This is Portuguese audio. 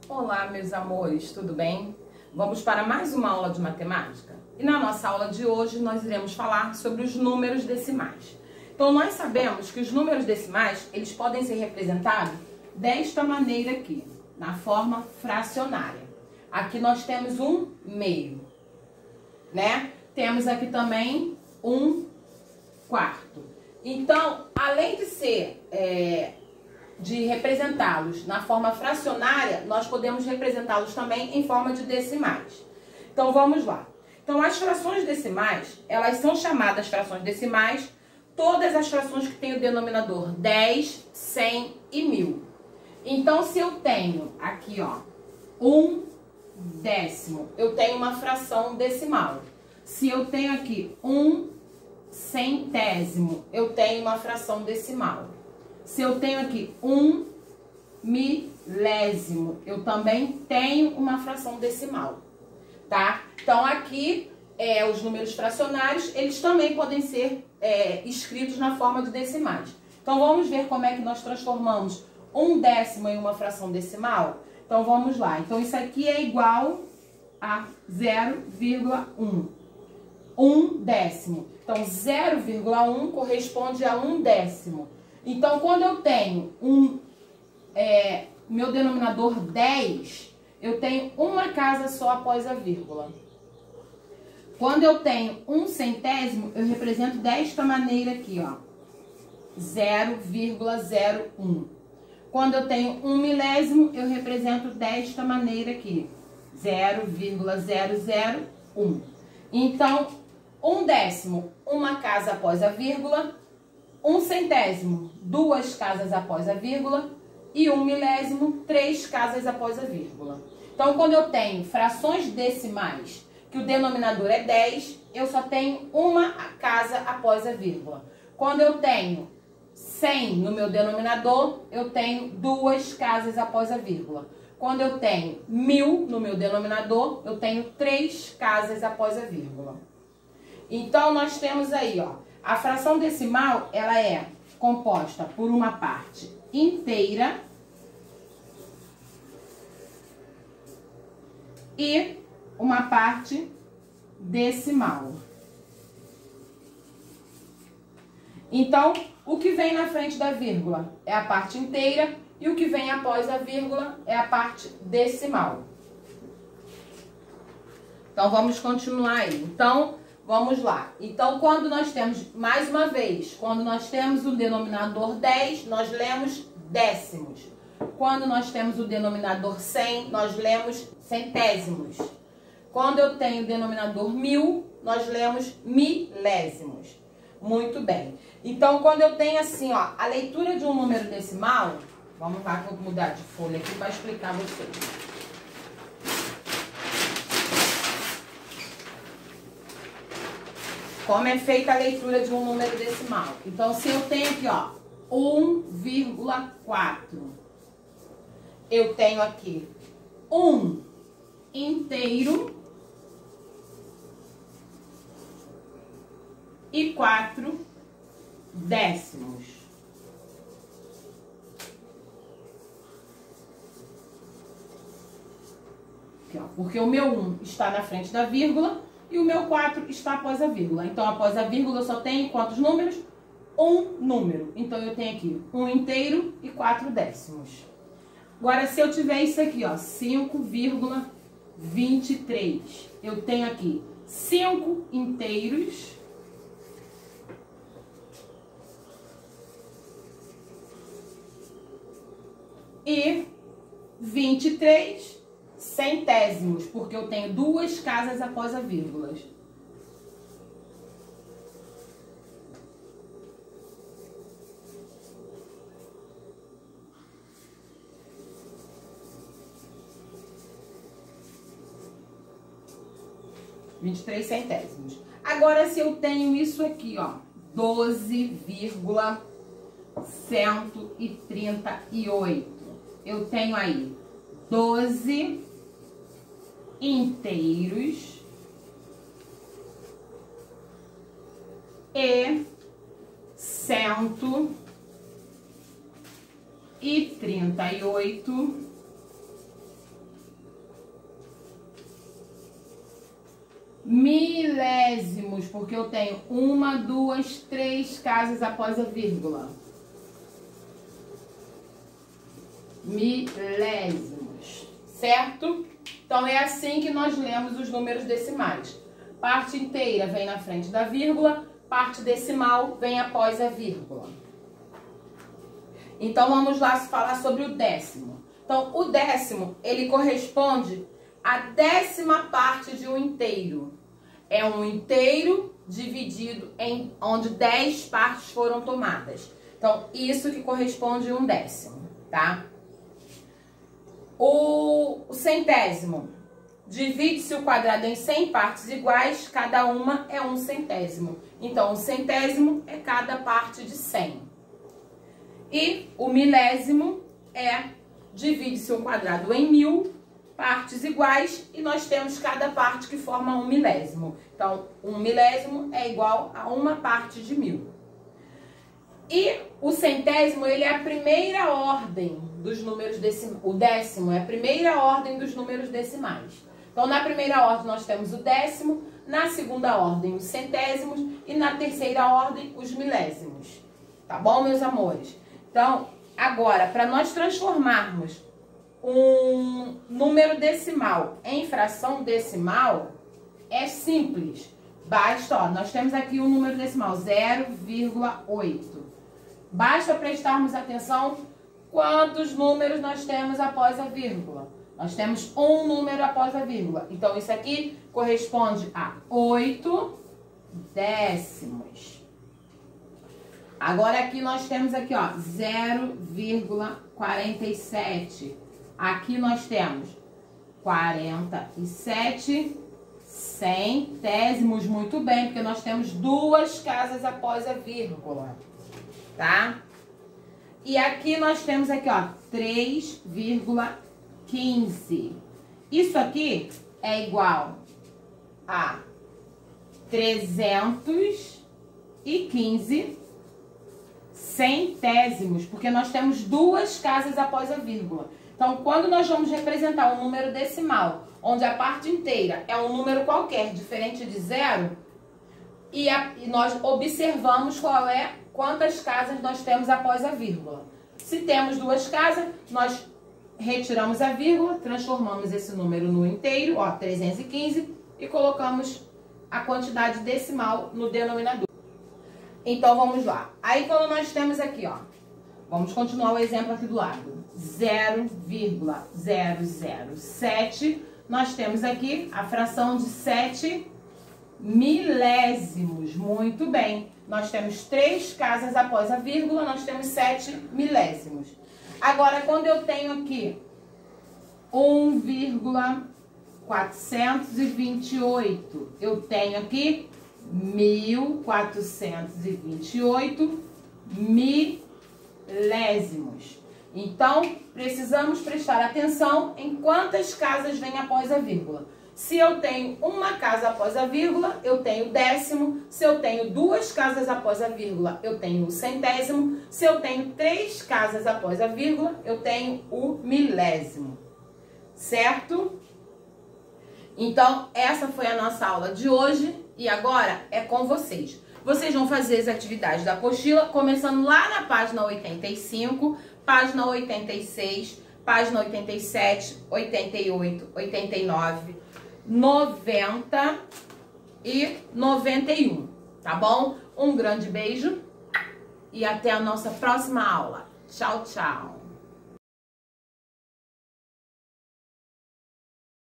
Olá, meus amores, tudo bem? Vamos para mais uma aula de matemática? E na nossa aula de hoje nós iremos falar sobre os números decimais. Então nós sabemos que os números decimais, eles podem ser representados desta maneira aqui, na forma fracionária. Aqui nós temos um meio, né? Temos aqui também um quarto. Então, além de ser de representá-los na forma fracionária, nós podemos representá-los também em forma de decimais. Então vamos lá. Então as frações decimais, elas são chamadas frações decimais todas as frações que têm o denominador 10, 100 e 1000. Então se eu tenho aqui, ó, 1/10, eu tenho uma fração decimal. Se eu tenho aqui 1/100, eu tenho uma fração decimal. Se eu tenho aqui 1/1000, eu também tenho uma fração decimal, tá? Então, aqui, os números fracionários, eles também podem ser escritos na forma de decimais. Então, vamos ver como é que nós transformamos 1/10 em uma fração decimal? Então, vamos lá. Então, isso aqui é igual a 0,1. 1/10. Então, 0,1 corresponde a 1/10. Então, quando eu tenho meu denominador 10, eu tenho uma casa só após a vírgula. Quando eu tenho 1/100, eu represento desta maneira aqui, ó, 0,01. Quando eu tenho 1/1000, eu represento desta maneira aqui, 0,001. Então, 1/10, uma casa após a vírgula. 1/100, 2 casas após a vírgula, e 1/1000, 3 casas após a vírgula. Então, quando eu tenho frações decimais, que o denominador é 10, eu só tenho uma casa após a vírgula. Quando eu tenho 100 no meu denominador, eu tenho 2 casas após a vírgula. Quando eu tenho 1000 no meu denominador, eu tenho 3 casas após a vírgula. Então, nós temos aí, ó, a fração decimal, ela é composta por uma parte inteira e uma parte decimal. Então, o que vem na frente da vírgula é a parte inteira e o que vem após a vírgula é a parte decimal. Então, vamos continuar aí. Então, vamos lá. Então, quando nós temos, mais uma vez, quando nós temos o denominador 10, nós lemos décimos. Quando nós temos o denominador 100, nós lemos centésimos. Quando eu tenho o denominador 1000, nós lemos milésimos. Muito bem. Então, quando eu tenho assim, ó, a leitura de um número decimal, vamos lá que eu vou mudar de folha aqui para explicar a vocês. Como é feita a leitura de um número decimal. Então, se eu tenho aqui, ó, 1,4, eu tenho aqui 1 inteiro e 4 décimos. Aqui, ó, porque o meu 1 está na frente da vírgula e o meu 4 está após a vírgula. Então, após a vírgula, eu só tenho quantos números? Um número. Então, eu tenho aqui 1 inteiro e 4 décimos. Agora, se eu tiver isso aqui, ó, 5,23, eu tenho aqui 5 inteiros e 23 centésimos, porque eu tenho 2 casas após a vírgula. $0,23. Agora, se eu tenho isso aqui, ó, 12,138, eu tenho aí 12 inteiros e 138 milésimos, porque eu tenho 1, 2, 3 casas após a vírgula. Milésimos, certo? Então é assim que nós lemos os números decimais. Parte inteira vem na frente da vírgula, parte decimal vem após a vírgula. Então vamos lá falar sobre o décimo. Então o décimo, ele corresponde à 10ª parte de um inteiro. É um inteiro dividido em onde 10 partes foram tomadas. Então isso que corresponde a um décimo, tá? O centésimo, divide-se o quadrado em 100 partes iguais, cada uma é um centésimo. Então, o centésimo é cada parte de 100. E o milésimo divide-se o quadrado em 1000 partes iguais e nós temos cada parte que forma um milésimo. Então, um milésimo é igual a uma parte de 1000. E o centésimo, ele é a primeira ordem dos números decimais. O décimo é a primeira ordem dos números decimais. Então, na primeira ordem nós temos o décimo, na segunda ordem os centésimos e na terceira ordem os milésimos. Tá bom, meus amores? Então, agora, para nós transformarmos um número decimal em fração decimal, é simples. Basta, ó, nós temos aqui o número decimal 0,8. Basta prestarmos atenção quantos números nós temos após a vírgula. Nós temos um número após a vírgula. Então, isso aqui corresponde a 8 décimos. Agora, aqui nós temos aqui, ó, 0,47. Aqui nós temos 47 centésimos. Muito bem, porque nós temos 2 casas após a vírgula. Tá? E aqui nós temos aqui, ó, 3,15. Isso aqui é igual a 315 centésimos, porque nós temos 2 casas após a vírgula. Então, quando nós vamos representar um número decimal, onde a parte inteira é um número qualquer, diferente de 0, e nós observamos quantas casas nós temos após a vírgula. Se temos 2 casas, nós retiramos a vírgula, transformamos esse número no inteiro, ó, 315, e colocamos a quantidade decimal no denominador. Então, vamos lá. Aí, quando nós temos aqui, ó, vamos continuar o exemplo aqui do lado, 0,007, nós temos aqui a fração de 7 milésimos. Muito bem. Nós temos 3 casas após a vírgula, nós temos 7 milésimos. Agora, quando eu tenho aqui 1,428, eu tenho aqui 1428 milésimos. Então, precisamos prestar atenção em quantas casas vêm após a vírgula. Se eu tenho uma casa após a vírgula, eu tenho décimo. Se eu tenho 2 casas após a vírgula, eu tenho o centésimo. Se eu tenho 3 casas após a vírgula, eu tenho o milésimo. Certo? Então, essa foi a nossa aula de hoje e agora é com vocês. Vocês vão fazer as atividades da apostila, começando lá na página 85, página 86, página 87, 88, 89, 90 e 91, tá bom? Um grande beijo e até a nossa próxima aula. Tchau, tchau!